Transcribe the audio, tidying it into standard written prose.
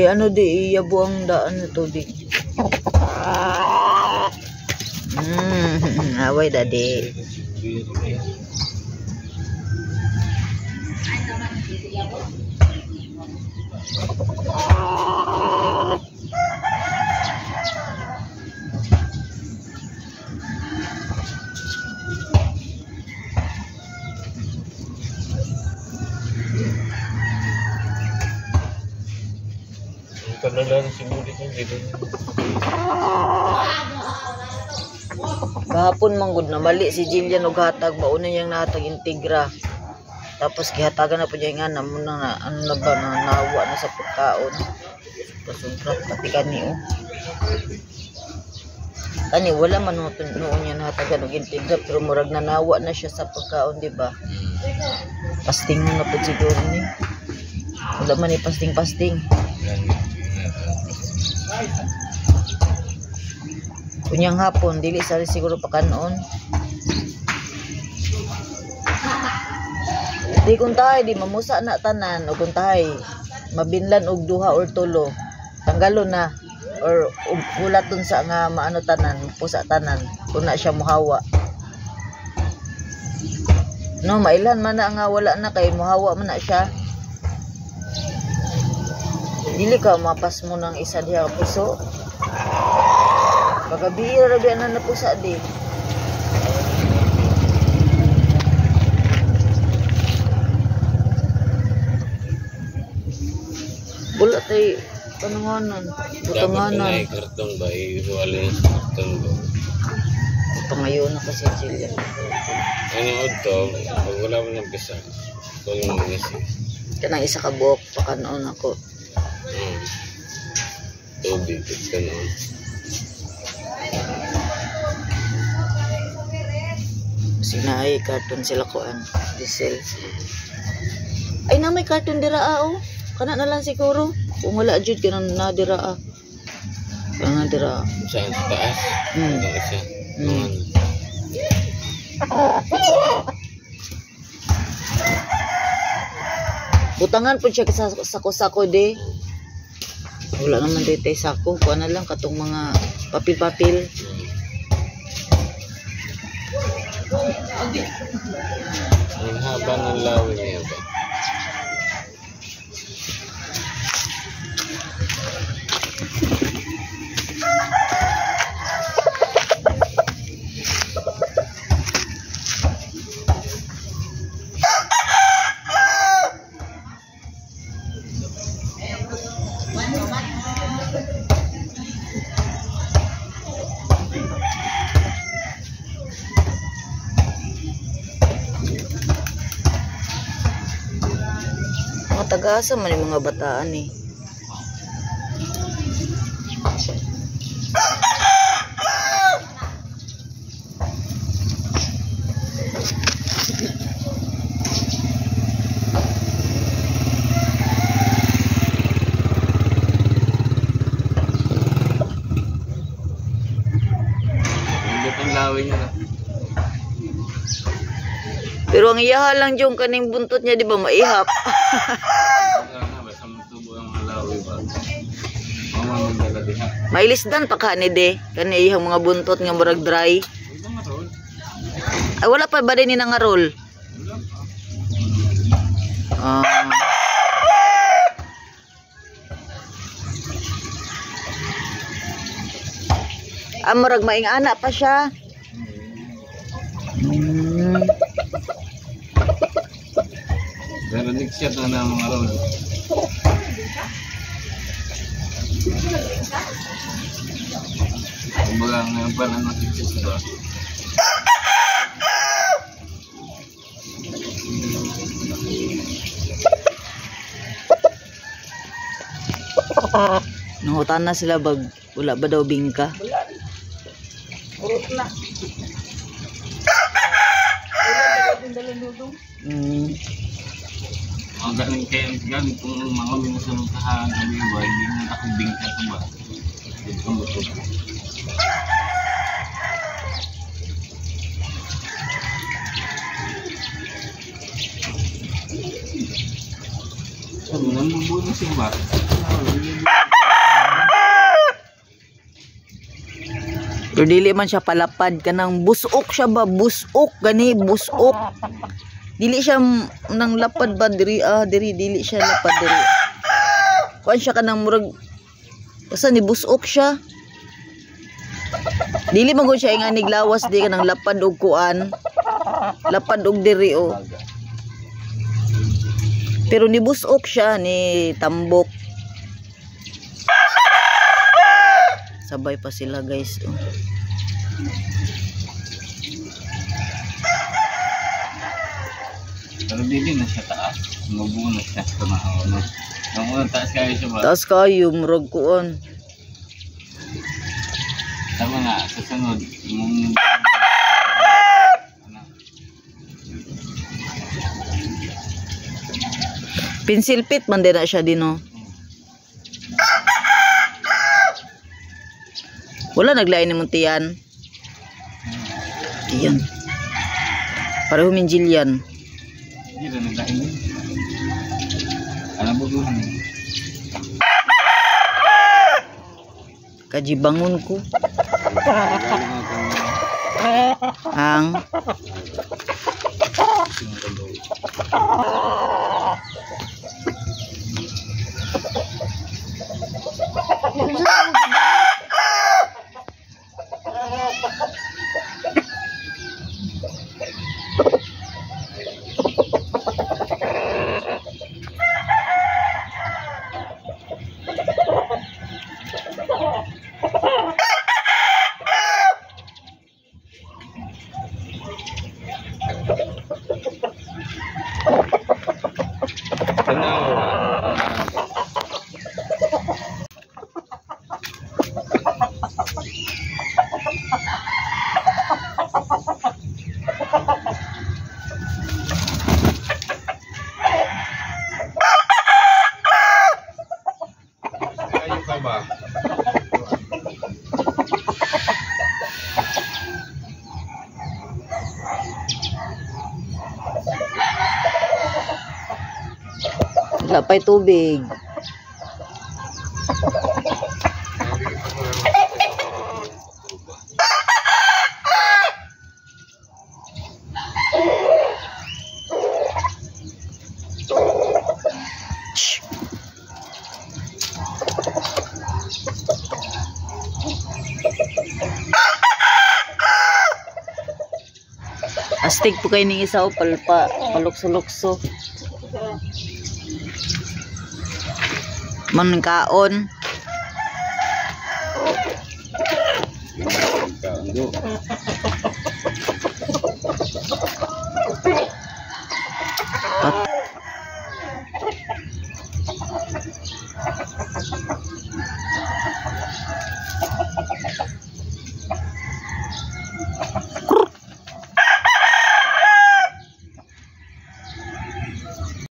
Ano di, iyabo ang daan na to di. Away daddy. Gahapon manggod na bali si Jillian og hatag mauna niyang nahatag Integra. Tapos gihatagan na po niya nga namon na ano na ba na nawa na sa pagkaon. Sobra pati kani oh. Kani wala man noon niya nahatagan og Integra pero murag nanawa na siya sa pagkaon, di ba? Pasting na po siguro ni. Wala man ni pasting. Kunyang hapon, dili sa siguro pa kanon. Di kung tayo, di mamusa na tanan, o kung tayo, mabinlan og duha or tulo, tanggalo na, or hulaton sa nga maano tanan, pusa tanan, kung na siya muhawa. No, mailan man na nga wala na kay muhawa man na siya. Dili ka mapas mo ng isa diha puso. Pagabira rabi na pusa di. Bulat ay pananganan, butanganan. Dapat kartong ba usually kartong ba. Pangayon na kasi Jillian. Ano to, pag wala mo ng pisa, kung yung ngisi. Kanang isa ka buhok pa kanon ako. Tubig, kanon. Sinay cartoon sila koan, diesel. Ay na may cartoon dira oh. Kana na lang siguro. Kung wala jud kanang na dira. Kana dira. Saan sa taas? Isa. Butangan po siya sa sako-sako de. Wala naman dito sako. Kuha na lang katong mga papel-papel. Ang haba ng lawi niya ba? Tagasa man yung mga bataan eh. Ang lawin niya. Pero ang iyaha lang yung kaning buntot niya, di ba, maihap? Mailisdan pa ka ni de. Kani iyang mga buntot nga murag dry. Ay wala pa ba din ni nga roll? Murag maing ana pa siya. Pero niksiyat na mga roll. Kumbaga ngayon pa na niksiyat ba? Nangutan na sila bag wala ba daw bingka? Wala. Urot na. Wala daw din dalunudong. Ang galing kayo kung mga minusunod sa gabi ba, hindi mo akong bingka sa ba? Ito mo ito. Sabi, nambubuno siya ba? Pero dili man siya palapad kanang busok siya ba, busok gani, busok. Dili siya nang lapad ba diri diri dili siya lapad diri. Kuan siya kanang murag basta ni busok siya. Dili man gud siya nga niglawas di kanang lapad og kuan. Lapad og diri o. Pero ni busok siya ni tambok. Sabay pa sila guys. Oh. Pero dili na siya taas. Mabuno siya sa mahawag. Ang unang taas kayo siya ba? Taas kayo, murag kuan. Tama nga, sa sunod. Pencil pit man din na siya dino. Wala naglain ni mong tiyan. Tiyan. Pareho min Jillian. Hindi na naglain yun. Alam mo doon. Kajibangon ko. Ang wala pa'y tubig. Astig po kayo ng isa o palukso-lukso. Man kaon.